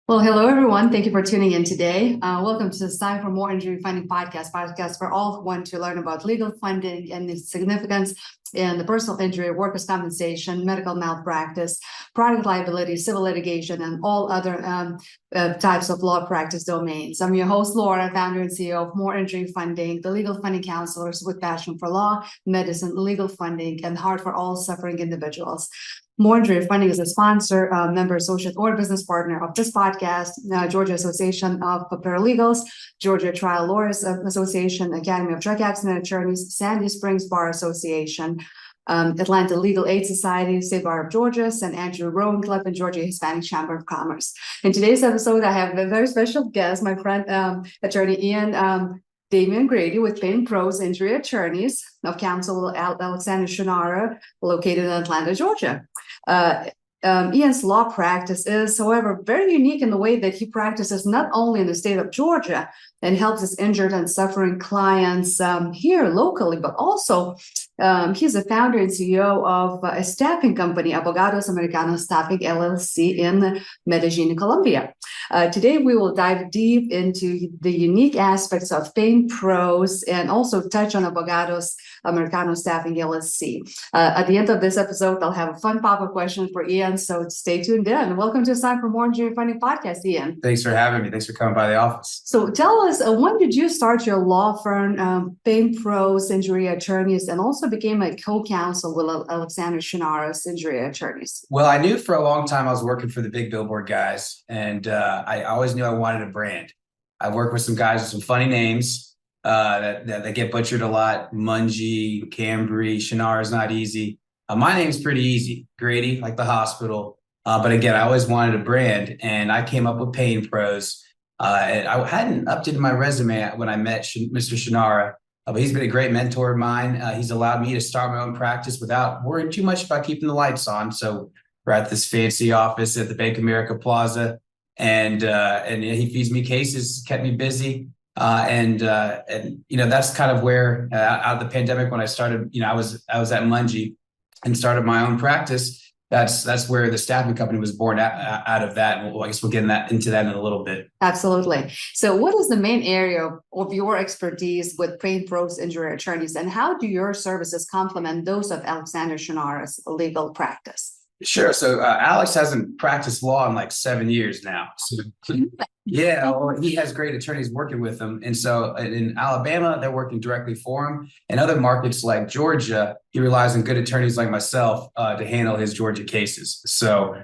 Well, hello, everyone. Thank you for tuning in today. Welcome to this Time for More Injury Funding podcast for all who want to learn about legal funding and its significance in the personal injury, workers' compensation, medical malpractice, product liability, civil litigation, and all other types of law practice domains. I'm your host, Laura, founder and CEO of More Injury Funding, the legal funding counselors with passion for law, medicine, legal funding, and heart for all suffering individuals. More Injury Funding is a sponsor, member, associate, or business partner of this podcast, Georgia Association of Paralegals, Georgia Trial Lawyers Association, Academy of Drug Accident Attorneys, Sandy Springs Bar Association, Atlanta Legal Aid Society, State Bar of Georgia, St. Andrew Rowing Club, and Georgia Hispanic Chamber of Commerce. In today's episode, I have a very special guest, my friend, attorney Ian Grady with PainPros Injury Attorneys of Counsel Alexander Shunnarah, located in Atlanta, Georgia. Ian's law practice is, however, very unique in the way that he practices not only in the state of Georgia and helps his injured and suffering clients here locally, but also he's a founder and CEO of a staffing company, Abogados Americanos Staffing, LLC, in Medellin, Colombia. Today, we will dive deep into the unique aspects of PainPros and also touch on Abogados Americanos Staffing, LLC. At the end of this episode, I'll have a fun pop-up question for Ian, so stay tuned in. Welcome to the Time for More Injury Funding podcast, Ian. Thanks for having me. Thanks for coming by the office. So tell us, when did you start your law firm, PainPros Injury Attorneys, and also became a co-counsel with Alexander Shunnarah Injury Attorneys? Well, I knew for a long time I was working for the big billboard guys, and I always knew I wanted a brand. I worked with some guys with some funny names that get butchered a lot. Mungie, Cambry, Shunnarah is not easy. My name's pretty easy, Grady, like the hospital. But again, I always wanted a brand, and I came up with PainPros. And I hadn't updated my resume when I met Mr. Shunnarah, but he's been a great mentor of mine. He's allowed me to start my own practice without worrying too much about keeping the lights on. So we're at this fancy office at the Bank of America Plaza, and he feeds me cases, kept me busy. And that's kind of where out of the pandemic, when I started, I was at Mungie and started my own practice. That's where the staffing company was born out of that. And I guess we'll get into that in a little bit. Absolutely. So what is the main area of your expertise with PainPros Injury Attorneys, and how do your services complement those of Alexander Shunnarah's legal practice? Sure. So Alex hasn't practiced law in like 7 years now. So, yeah, well, he has great attorneys working with him. And so in Alabama, they're working directly for him. In other markets like Georgia, he relies on good attorneys like myself to handle his Georgia cases. So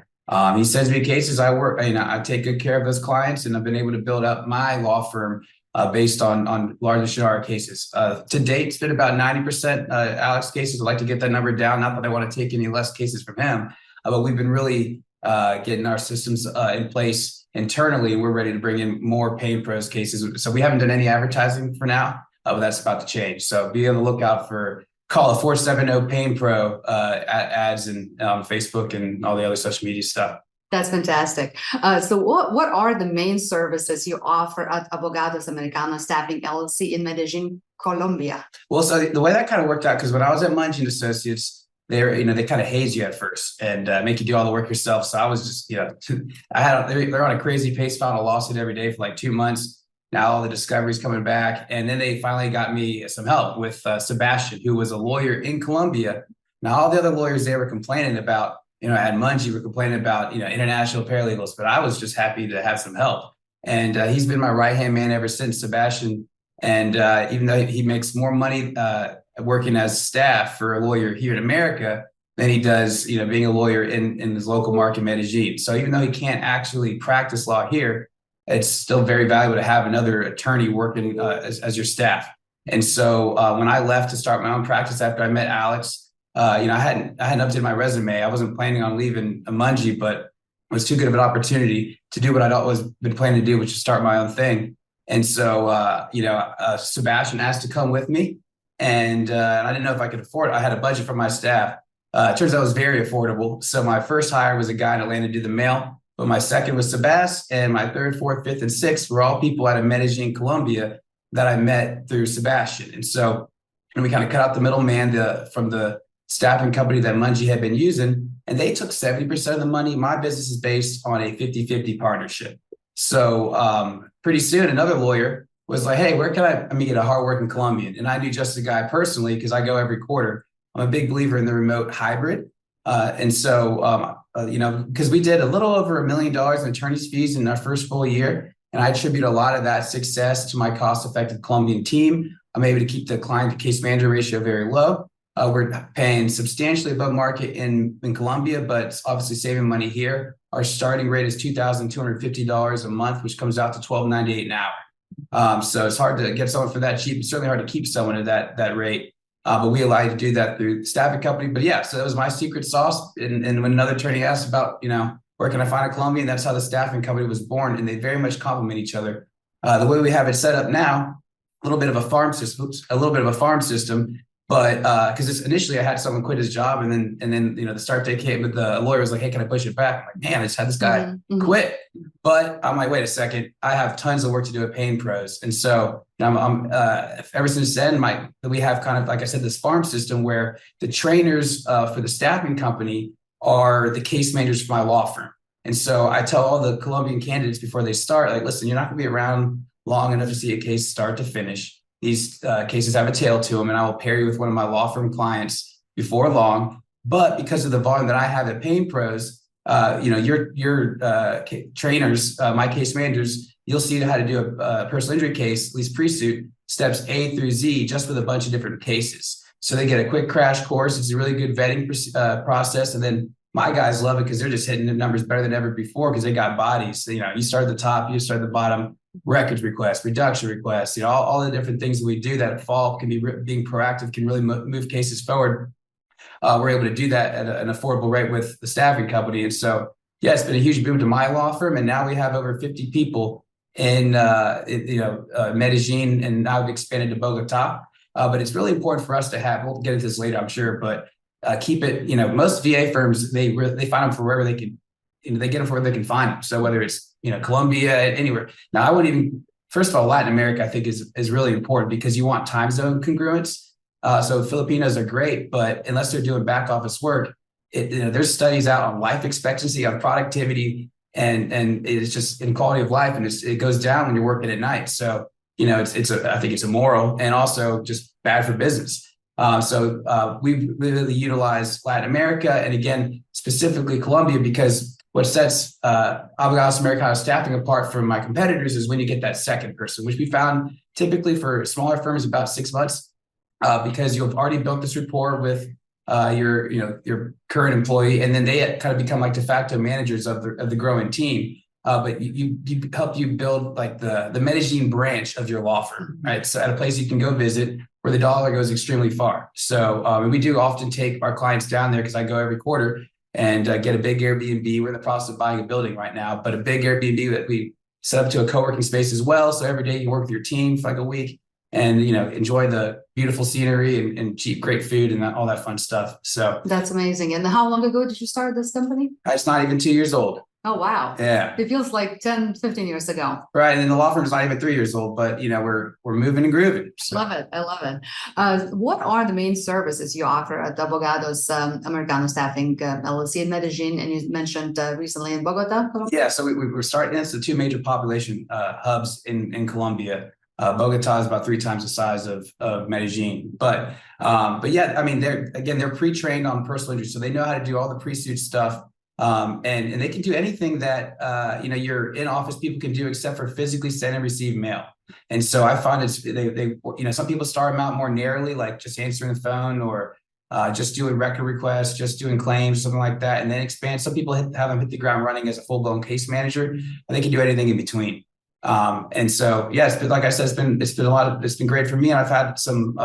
he sends me cases. I take good care of those clients, and I've been able to build up my law firm based on larger Shunnarah cases. To date, it's been about 90% Alex cases. I'd like to get that number down. Not that I want to take any less cases from him, but we've been really getting our systems in place internally. We're ready to bring in more PainPros cases. So we haven't done any advertising for now, but that's about to change. So be on the lookout for call it 470 PainPro ads and Facebook and all the other social media stuff. That's fantastic. So what are the main services you offer at Abogados Americanos Staffing LLC in Medellin, Colombia? Well, so the way that kind of worked out, because when I was at Mungie and Associates, they kind of haze you at first and make you do all the work yourself. So I was just, they're on a crazy pace, filing a lawsuit every day for like 2 months. Now all the discovery's coming back. And then they finally got me some help with Sebastian, who was a lawyer in Colombia. Now all the other lawyers they were complaining about, at Mungie were complaining about, international paralegals, but I was just happy to have some help. And he's been my right-hand man ever since, Sebastian. And even though he makes more money working as staff for a lawyer here in America than he does, being a lawyer in his local market, Medellin. So even though he can't actually practice law here, it's still very valuable to have another attorney working as your staff. And so when I left to start my own practice after I met Alex, I hadn't updated my resume. I wasn't planning on leaving Mungie, but it was too good of an opportunity to do what I'd always been planning to do, which is start my own thing. And so, Sebastian asked to come with me. And I didn't know if I could afford it. I had a budget for my staff. It turns out it was very affordable. So my first hire was a guy in Atlanta to do the mail, but my second was Sebastian, and my third, fourth, fifth, and sixth were all people out of Medellin, Colombia that I met through Sebastian. And so we kind of cut out the middleman from the staffing company that Mungie had been using, and they took 70% of the money. My business is based on a 50-50 partnership. So pretty soon, another lawyer was like, "Hey, where can I meet a hardworking Colombian?" And I knew just the guy personally because I go every quarter. I'm a big believer in the remote hybrid, because we did a little over $1 million in attorney's fees in our first full year, and I attribute a lot of that success to my cost-effective Colombian team. I'm able to keep the client to case manager ratio very low. We're paying substantially above market in Colombia, but obviously saving money here. Our starting rate is $2,250 a month, which comes out to $12.98 an hour. So it's hard to get someone for that cheap. It's certainly hard to keep someone at that rate. But we allow you to do that through the staffing company. But yeah, so that was my secret sauce. And when another attorney asked about, where can I find a Colombian, that's how the staffing company was born. And they very much complement each other. The way we have it set up now, a little bit of a farm system. But because initially I had someone quit his job, and then the start date came, but the lawyer was like, "Hey, can I push it back?" I'm like, "Man, I just had this guy quit." But I'm like, "Wait a second, I have tons of work to do at PainPros," and so I'm ever since then, we have kind of, like I said, this farm system where the trainers for the staffing company are the case managers for my law firm, and so I tell all the Colombian candidates before they start, like, "Listen, you're not going to be around long enough to see a case start to finish. These cases have a tail to them, and I will pair you with one of my law firm clients before long. But because of the volume that I have at PainPros, your trainers, my case managers, you'll see how to do a personal injury case, at least pre-suit, steps A through Z, just with a bunch of different cases. So they get a quick crash course. It's a really good vetting process, and then my guys love it because they're just hitting the numbers better than ever before because they got bodies. So, you start at the top, you start at the bottom. Records requests, reduction requests, all the different things that we do that fall can be being proactive, can really move cases forward. We're able to do that at an affordable rate with the staffing company. And so, yeah, it's been a huge boom to my law firm. And now we have over 50 people in Medellin, and now we've expanded to Bogotá. But it's really important for us to have, we'll get into this later, I'm sure, but keep it, most VA firms, they find them for wherever they can, they get them for where they can find them. So whether it's, Colombia, anywhere. Now, I wouldn't even, first of all, Latin America, I think is really important because you want time zone congruence. So Filipinos are great, but unless they're doing back office work, there's studies out on life expectancy, on productivity, and it's just in quality of life, and it goes down when you're working at night. So, I think it's immoral and also just bad for business. So we really utilize Latin America, and again, specifically Colombia, because what sets Abogados Americanos Staffing apart from my competitors is when you get that second person, which we found typically for smaller firms about 6 months, because you've already built this rapport with your current employee, and then they kind of become like de facto managers of the growing team. But you help you build like the Medellin branch of your law firm, right? So at a place you can go visit where the dollar goes extremely far. So and we do often take our clients down there because I go every quarter and get a big Airbnb. We're in the process of buying a building right now, but a big Airbnb that we set up to a co-working space as well. So every day you work with your team for like a week and, enjoy the beautiful scenery and cheap, great food and all that fun stuff. So that's amazing. And how long ago did you start this company? It's not even 2 years old. Oh, wow. Yeah. It feels like 10, 15 years ago. Right. And the law firm is not even 3 years old, but, we're moving and grooving. So. Love it. I love it. What are the main services you offer at Abogados Americanos Staffing LLC in Medellin? And you mentioned recently in Bogotá. Yeah. So we're starting, it's the two major population hubs in Colombia. Bogotá is about 3 times the size of Medellin. But yeah, I mean, they're pre-trained on personal injury. So they know how to do all the pre-suit stuff. And they can do anything that your in-office people can do except for physically send and receive mail. And so I find they some people start them out more narrowly, like just answering the phone or just doing record requests, just doing claims, something like that, and then expand. Some people have them hit the ground running as a full-blown case manager, and they can do anything in between. And so yes, but like I said, it's been great for me, and I've had some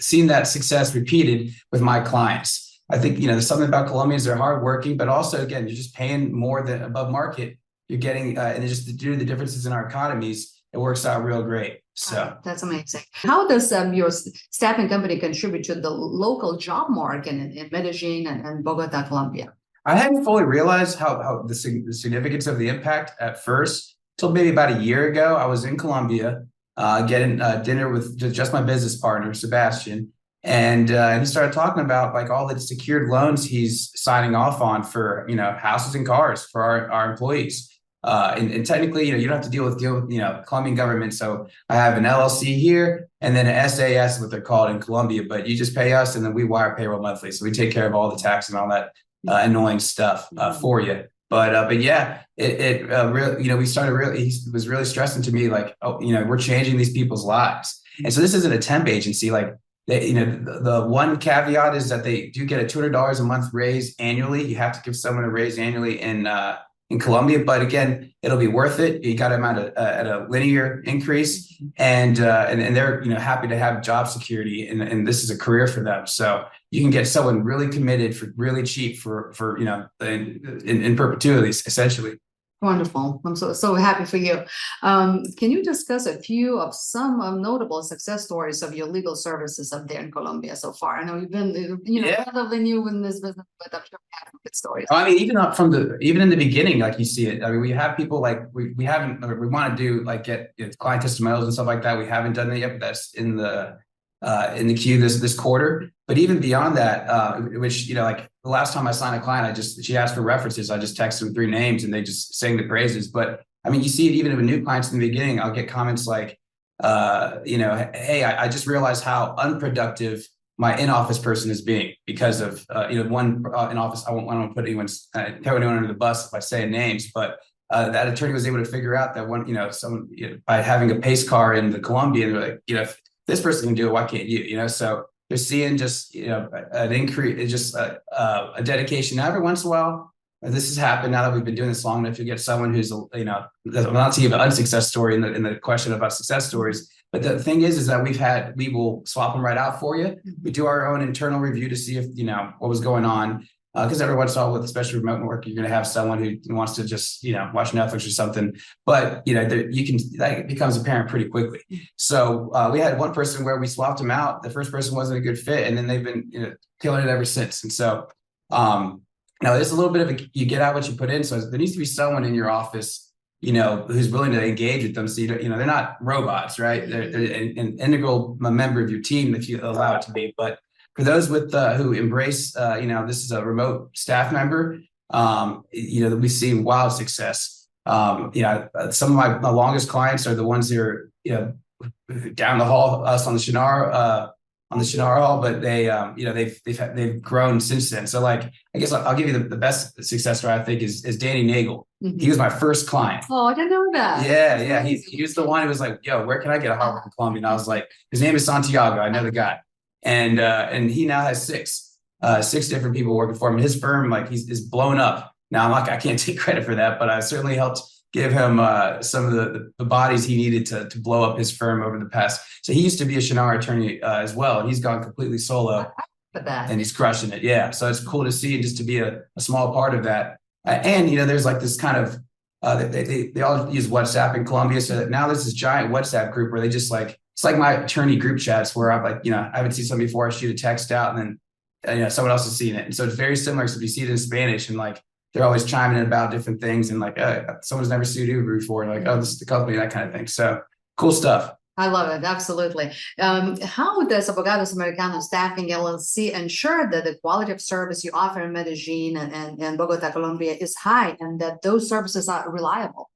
seen that success repeated with my clients. I think, there's something about Colombians, they're hardworking, but also, again, you're just paying more than above market. You're getting, and just due to the differences in our economies, it works out real great. So that's amazing. How does your staffing company contribute to the local job market in Medellin and Bogotá, Colombia? I hadn't fully realized how the significance of the impact at first, till maybe about a year ago. I was in Colombia getting dinner with just my business partner, Sebastian. And he started talking about like all the secured loans he's signing off on for, houses and cars for our employees. And technically, you don't have to deal with Colombian government. So I have an LLC here and then an SAS, what they're called in Colombia, but you just pay us and then we wire payroll monthly. So we take care of all the tax and all that annoying stuff for you. But yeah, it really, we started really, he was really stressing to me like, we're changing these people's lives. And so this isn't a temp agency. Like, the one caveat is that they do get a $200 a month raise annually. You have to give someone a raise annually in Colombia, but again, it'll be worth it. You got them at a linear increase, and they're happy to have job security, and this is a career for them. So you can get someone really committed for really cheap for in perpetuity, essentially. Wonderful. I'm so happy for you. Can you discuss a few of some notable success stories of your legal services up there in Colombia so far? I know you've been, relatively new in this business, but I'm sure you have good stories. I mean, even in the beginning, like you see it. I mean, we have people like we want to do like get client testimonials and stuff like that. We haven't done that yet, but that's in the queue this quarter. But even beyond that, which like the last time I signed a client, she asked for references. I just texted them 3 names and they just sang the praises. But I mean, you see it even with new clients in the beginning. I'll get comments like, hey, I just realized how unproductive my in-office person is being because of one in office. I don't put throw anyone under the bus by saying names, but that attorney was able to figure out that someone by having a pace car in the Colombia, they're like, if this person can do it, why can't you? So they're seeing just an increase, just a dedication. Now, every once in a while, this has happened. Now that we've been doing this long enough, you get someone who's not to give an unsuccess story in the question about success stories. But the thing is that we will swap them right out for you. We do our own internal review to see if what was going on. Because every once in a while, with especially remote work, you're going to have someone who wants to just watch Netflix or something. But that becomes apparent pretty quickly. So we had one person where we swapped them out. The first person wasn't a good fit, and then they've been killing it ever since. And so now there's a little bit of you get out what you put in. So there needs to be someone in your office who's willing to engage with them. So they're not robots, right? They're an integral member of your team if you allow it to be. But for those who embrace, this is a remote staff member, we've seen wild success. Some of my longest clients are the ones that are, down the hall, us on the Shunnarah hall, but they've grown since then. So like, I guess I'll give you the best success story I think is Danny Nagel. Mm-hmm. He was my first client. Oh, I didn't know that. Yeah. He was the one who was like, yo, where can I get a hard work in Colombia? And I was like, his name is Santiago. I know the guy. And he now has 6 different people working for him. His firm, is blown up. Now I can't take credit for that, but I certainly helped give him some of the bodies he needed to blow up his firm over the past. So he used to be a Shunnarah attorney as well, and he's gone completely solo, and he's crushing it. Yeah, so it's cool to see just to be a small part of that. And there's like this kind of they all use WhatsApp in Colombia, so now there's this giant WhatsApp group where they just it's like my attorney group chats where I'm I haven't seen something before. I shoot a text out and then, someone else has seen it. And so it's very similar. So you see it in Spanish and they're always chiming in about different things and someone's never sued Uber before. And this is the company, that kind of thing. So cool stuff. I love it. Absolutely. How does Abogados Americanos Staffing LLC ensure that the quality of service you offer in Medellin and Bogotá, Colombia is high and that those services are reliable?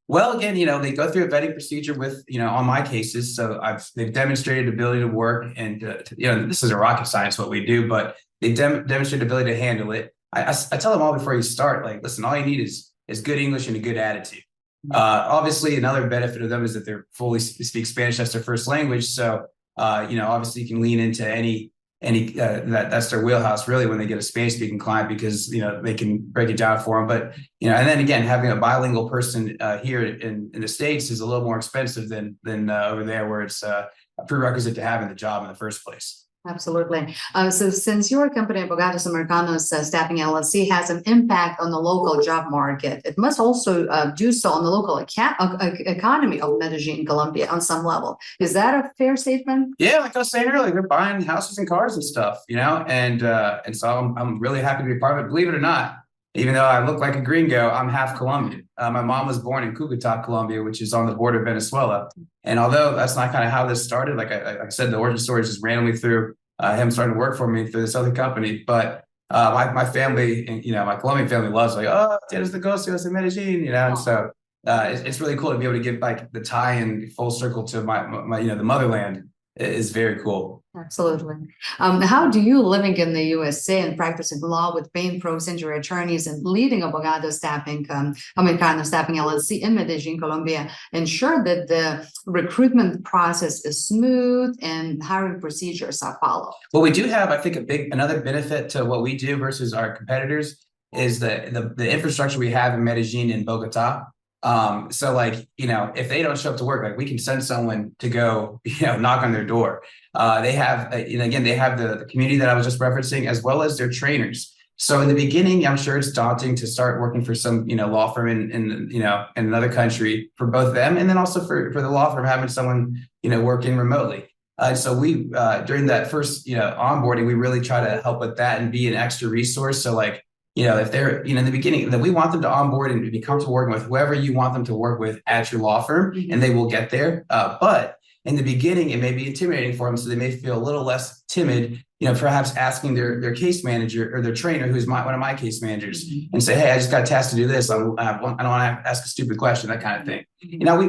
Well, again, they go through a vetting procedure with, on my cases. So they've demonstrated ability to work and, this is a rocket science, what we do, but they demonstrated ability to handle it. I tell them all before you start, listen, all you need is good English and a good attitude. Obviously, another benefit of them is that they're fully speak Spanish. That's their first language. So, obviously you can lean into any that's their wheelhouse really when they get a Spanish speaking client because they can break it down for them. But and then again, having a bilingual person here in the States is a little more expensive than over there where it's a prerequisite to having the job in the first place. Absolutely. So since your company, Abogados Americanos Staffing LLC, has an impact on the local job market, it must also do so on the local economy of Medellin, Colombia on some level. Is that a fair statement? Yeah, like I was saying earlier, they're buying houses and cars and stuff, and so I'm really happy to be part of it. Believe it or not, even though I look like a gringo, I'm half Colombian. My mom was born in Cúcuta, Colombia, which is on the border of Venezuela. And although that's not kind of how this started, like I said, the origin story is just randomly through him starting to work for me through this other company. But My family, and my Colombian family loves like, oh, tienes negocios in Medellin, and so it's really cool to be able to give like the tie in full circle to my the motherland is very cool. Absolutely. How do you, living in the USA and practicing law with PainPros injury attorneys and leading Abogados Staffing, Americanos Staffing LLC in Medellin, Colombia, ensure that the recruitment process is smooth and hiring procedures are followed? Well, we do have, I think, another benefit to what we do versus our competitors is the infrastructure we have in Medellin and Bogotá. So like, if they don't show up to work, like we can send someone to go, knock on their door. They have, again, they have the community that I was just referencing, as well as their trainers. So in the beginning, I'm sure it's daunting to start working for some, law firm in another country for both them. And then also for the law firm, having someone, working remotely. So we, during that first, onboarding, we really try to help with that and be an extra resource. So like, if they're, in the beginning, that we want them to onboard and be comfortable working with whoever you want them to work with at your law firm, and they will get there. But in the beginning, it may be intimidating for them, so they may feel a little less timid, perhaps asking their case manager or their trainer, who's one of my case managers, and say, hey, I just got tasked to do this. I don't want to ask a stupid question, that kind of thing.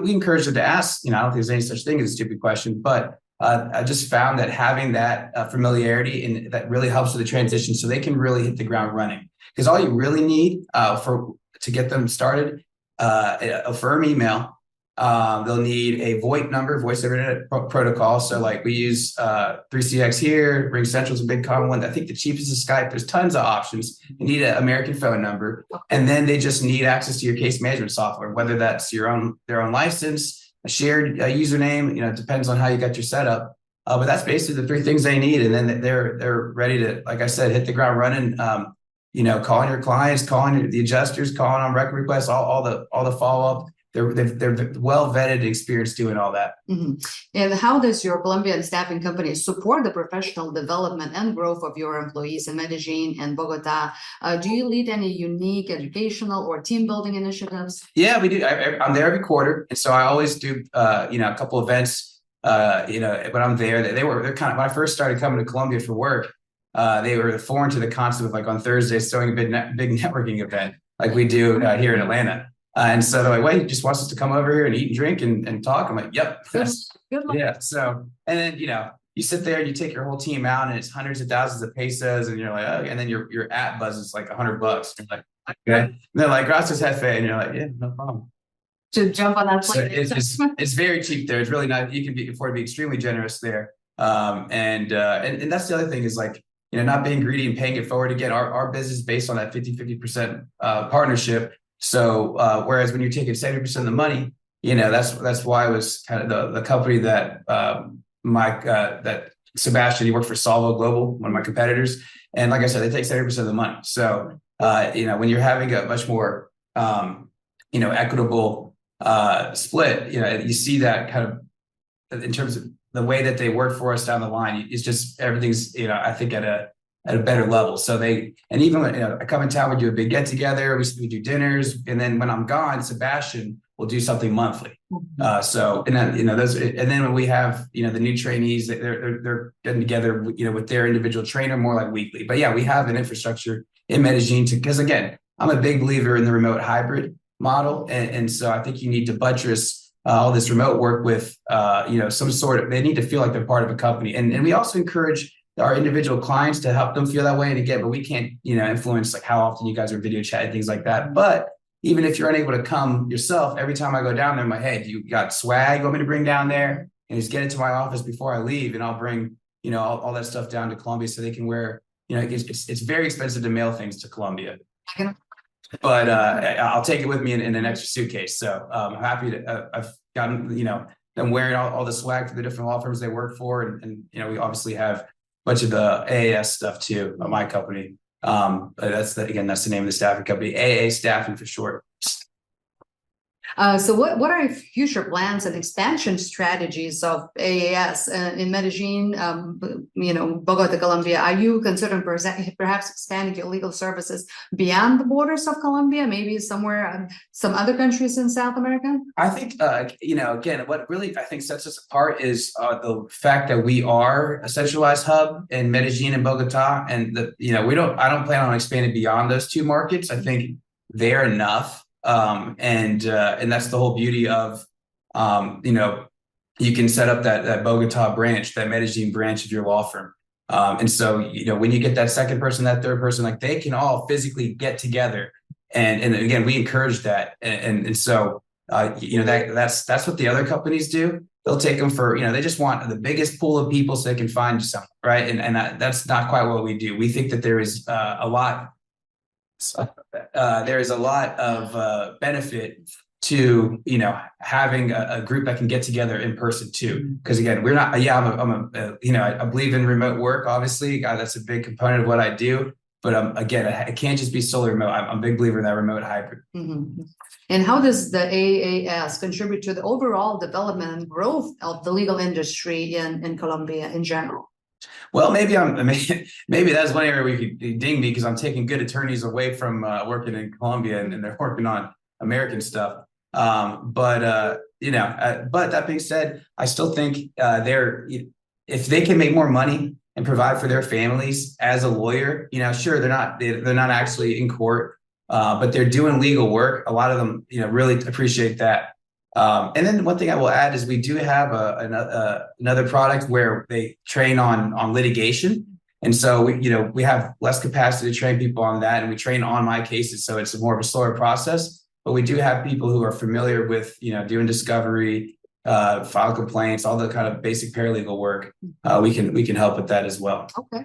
We encourage them to ask, I don't think there's any such thing as a stupid question, but I just found that having that familiarity and that really helps with the transition so they can really hit the ground running. Because all you really need to get them started, a firm email. They'll need a VoIP number, voice over internet protocol. So like we use 3CX here, Ring Central's a big common one. I think the cheapest is Skype. There's tons of options. You need an American phone number, and then they just need access to your case management software, whether that's their own license, a shared username. It depends on how you got your setup. But that's basically the three things they need, and then they're ready to, like I said, hit the ground running. Calling your clients, calling the adjusters, calling on record requests, all the follow up. They're well vetted and experienced doing all that. And how does your Colombian staffing company support the professional development and growth of your employees in Medellin and Bogotá? Do you lead any unique educational or team building initiatives? Yeah, we do. I'm there every quarter, and so I always do a couple events. When I'm there, they're kind of, when I first started coming to Colombia for work. They were foreign to the concept of like on Thursdays throwing a big networking event like we do here in Atlanta. And so they're like, wait, he just wants us to come over here and eat and drink and talk. I'm like, yep. Good luck. Yeah. So, and then, you sit there, you take your whole team out and it's hundreds of thousands of pesos and you're like, oh, and then your app buzzes like $100. You're like, okay. And they're like, gracias, jefe. And you're like, yeah, no problem. To jump on that plane. So it's very cheap there. It's really not, you can afford to be extremely generous there. And that's the other thing is like, not being greedy and paying it forward. Again, our business is based on that 50% partnership. So whereas when you're taking 70% of the money, that's why it was kind of the company that that Sebastian, he worked for Solvo Global, one of my competitors. And like I said, they take 70% of the money. So, when you're having a much more, equitable split, you see that kind of in terms of the way that they work for us down the line. It's just everything's, I think at a better level. So even when I come in town, we do a big get together, we do dinners, and then when I'm gone, Sebastian will do something monthly. So and then and then when we have the new trainees, they're getting together with their individual trainer more like weekly. But yeah, we have an infrastructure in Medellin because again, I'm a big believer in the remote hybrid model, and so I think you need to buttress all this remote work with, some sort of, they need to feel like they're part of a company. And we also encourage our individual clients to help them feel that way. And again, but we can't, influence like how often you guys are video chatting, things like that. But even if you're unable to come yourself, every time I go down there, I'm like, hey, do you got swag you want me to bring down there? And just get it to my office before I leave. And I'll bring, all that stuff down to Colombia so they can wear, it's very expensive to mail things to Colombia. But I'll take it with me in an extra suitcase. So I'm happy to, I've gotten, them wearing all the swag for the different law firms they work for. And we obviously have a bunch of the AAS stuff too, at my company. But that's the name of the staffing company, AA Staffing for short. So what are your future plans and expansion strategies of AAS in Medellin, Bogotá, Colombia? Are you considering perhaps expanding your legal services beyond the borders of Colombia, maybe somewhere, some other countries in South America? I think, again, what really I think sets us apart is the fact that we are a centralized hub in Medellin and Bogotá, and I don't plan on expanding beyond those two markets. I think they're enough, and that's the whole beauty of, you can set up that Bogotá branch, that Medellin branch of your law firm, and so when you get that second person, that third person, like they can all physically get together, and again we encourage that, and so. That's what the other companies do. They'll take them for, they just want the biggest pool of people so they can find someone, right? And that's not quite what we do. We think that there is a lot of benefit to, having a group that can get together in person too. Because again, we're not, I believe in remote work, obviously. That's a big component of what I do. But again, it can't just be solely remote. I'm a big believer in that remote hybrid. Mm-hmm. And how does the AAS contribute to the overall development and growth of the legal industry in Colombia in general? Well, maybe that's one area where you could ding me because I'm taking good attorneys away from working in Colombia and they're working on American stuff. But that being said, I still think if they can make more money and provide for their families as a lawyer, sure, they're not actually in court, but they're doing legal work. A lot of them, really appreciate that. And then one thing I will add is we do have another product where they train on litigation. And so we have less capacity to train people on that, and we train on my cases. So it's more of a slower process, but we do have people who are familiar with, doing discovery, file complaints, all the kind of basic paralegal work. We can help with that as well. Okay.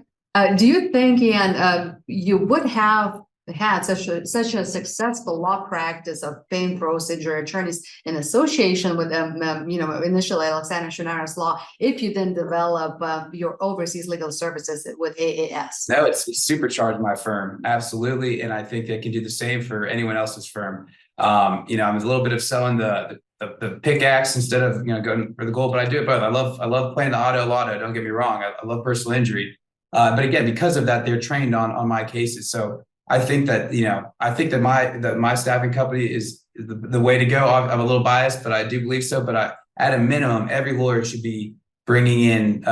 Do you think, Ian, you would have had such a successful law practice of PainPros injury attorneys in association with initially Alexander Shunnarah's law if you then develop your overseas legal services with AAS? No, it's supercharged my firm, absolutely, and I think they can do the same for anyone else's firm. I'm a little bit of selling the pickaxe instead of going for the gold, but I do it both. I love playing the auto lotto. Don't get me wrong. I love personal injury, but again, because of that, they're trained on my cases. So I think that my staffing company is the way to go. I'm a little biased, but I do believe so. But at a minimum, every lawyer should be bringing in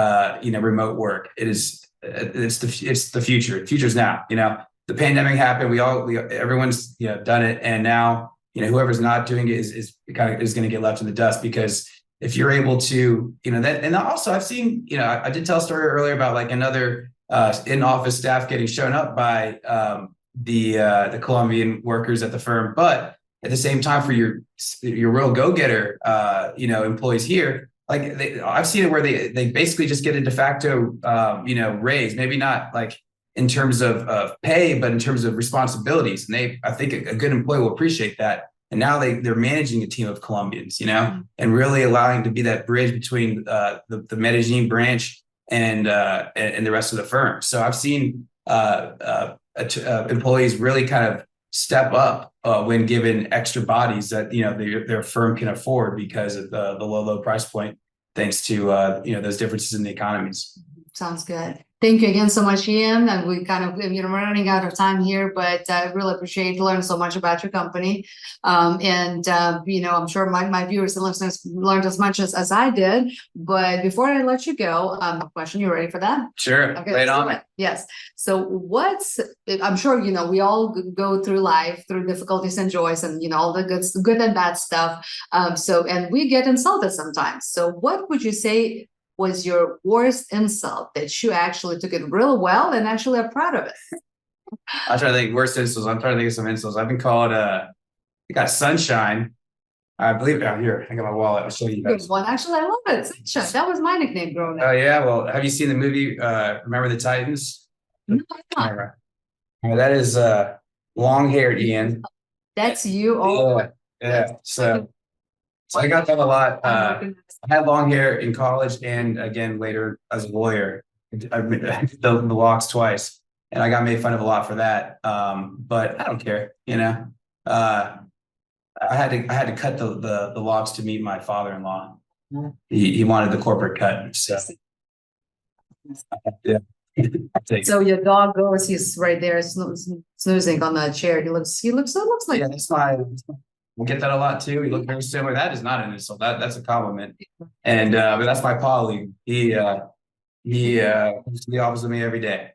remote work. It's the future. The future's now. The pandemic happened. Everyone's done it, and now whoever's not doing it is going to get left in the dust, because if you're able to that. And also I've seen I did tell a story earlier about like another in-office staff getting shown up by the Colombian workers at the firm, but at the same time for your real go-getter employees here, like I've seen it where they basically just get a de facto raise, maybe not like in terms of pay, but in terms of responsibilities. And I think a good employee will appreciate that. And now they're managing a team of Colombians, and really allowing to be that bridge between the Medellin branch and the rest of the firm. So I've seen employees really kind of step up when given extra bodies that their firm can afford because of the low price point, thanks to those differences in the economies. Sounds good. Thank you again so much, Ian. And we kind of, running out of time here, but I really appreciate learning so much about your company. I'm sure my viewers and listeners learned as much as I did. But before I let you go, a question. You ready for that? Sure. Okay, lay it on. Yes. So I'm sure, we all go through life through difficulties and joys and, all the good and bad stuff. And we get insulted sometimes. So what would you say was your worst insult that you actually took it real well and actually are proud of it? I'm trying to think worst insults. I'm trying to think of some insults. I've been called I got sunshine. I believe down here. I got my wallet. I'll show you guys. Good one. Actually, I love it. Sunshine. That was my nickname growing up. Oh yeah. Well, have you seen the movie Remember the Titans? No, I'm not. That is long-haired Ian. That's you. Oh yeah. So I got that a lot. I had long hair in college and again later as a lawyer. I did the locks twice, and I got made fun of a lot for that. But I don't care, I had to cut the locks to meet my father-in-law. He wanted the corporate cut. So yeah. So your dog goes, he's right there snoozing on the chair. He looks like. Yeah, that's my. We'll get that a lot too. We look very similar. That is not an insult. That's a compliment. And but that's my colleague. He comes to the office with me every day.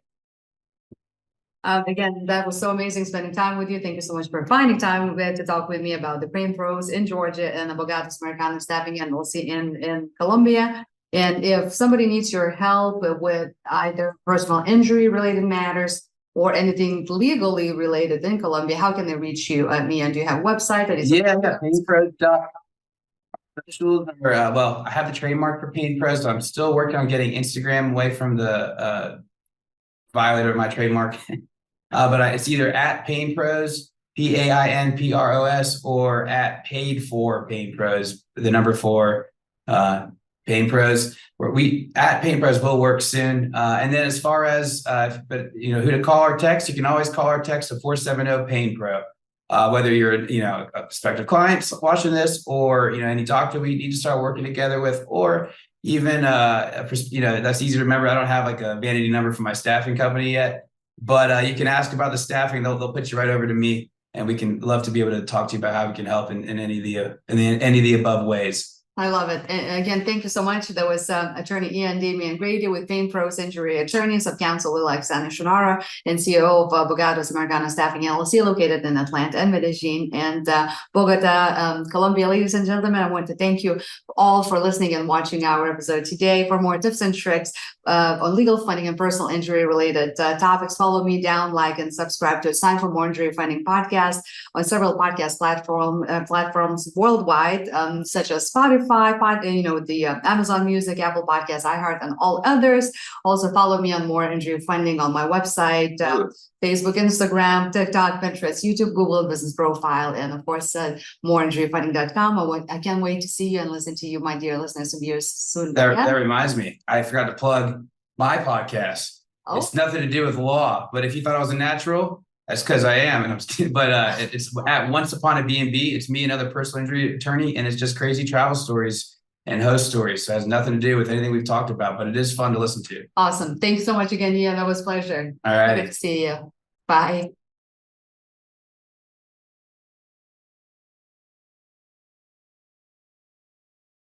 Again, that was so amazing spending time with you. Thank you so much for finding time to talk with me about the PainPros in Georgia and Abogados Americanos Staffing LLC in Colombia. And if somebody needs your help with either personal injury related matters or anything legally related in Colombia, how can they reach you? Ian, do you have a website that is? Yeah, PainPros.com. Well, I have the trademark for PainPros. So I'm still working on getting Instagram away from the violator of my trademark. But it's either at PainPros, PainPros, or at paid for PainPros, the number 4 PainPros. Where we at PainPros will work soon. And then as far as but who to call or text, you can always call or text a 470 PainPro. Whether you're a prospective client watching this, or any doctor we need to start working together with, or even that's easy to remember. I don't have like a vanity number for my staffing company yet, but you can ask about the staffing. They'll put you right over to me, and we can love to be able to talk to you about how we can help in any of the above ways. I love it. And again, thank you so much. That was attorney Ian Grady with PainPros Injury Attorneys of Counsel Alexander Shunnarah, and CEO of Abogados Americanos Staffing LLC, located in Atlanta and Medellin and Bogotá, Colombia. Ladies and gentlemen, I want to thank you all for listening and watching our episode today. For more tips and tricks on legal funding and personal injury related topics, follow me down, like, and subscribe to Sign for More Injury Funding podcast on several podcast platforms worldwide, such as Spotify, the Amazon Music, Apple Podcasts, iHeart, and all others. Also follow me on More Injury Funding on my website, Facebook, Instagram, TikTok, Pinterest, YouTube, Google business profile, and of course, moreinjuryfunding.com. I can't wait to see you and listen to you, my dear listeners, of yours soon. That reminds me, I forgot to plug my podcast. Oh. It's nothing to do with law, but if you thought I was a natural, that's because I am, and it's at Once Upon a B&B. It's me, another personal injury attorney, and it's just crazy travel stories and host stories. So it has nothing to do with anything we've talked about, but it is fun to listen to. Awesome. Thanks so much again, Ian. That was a pleasure. All right. Good to see you. Bye.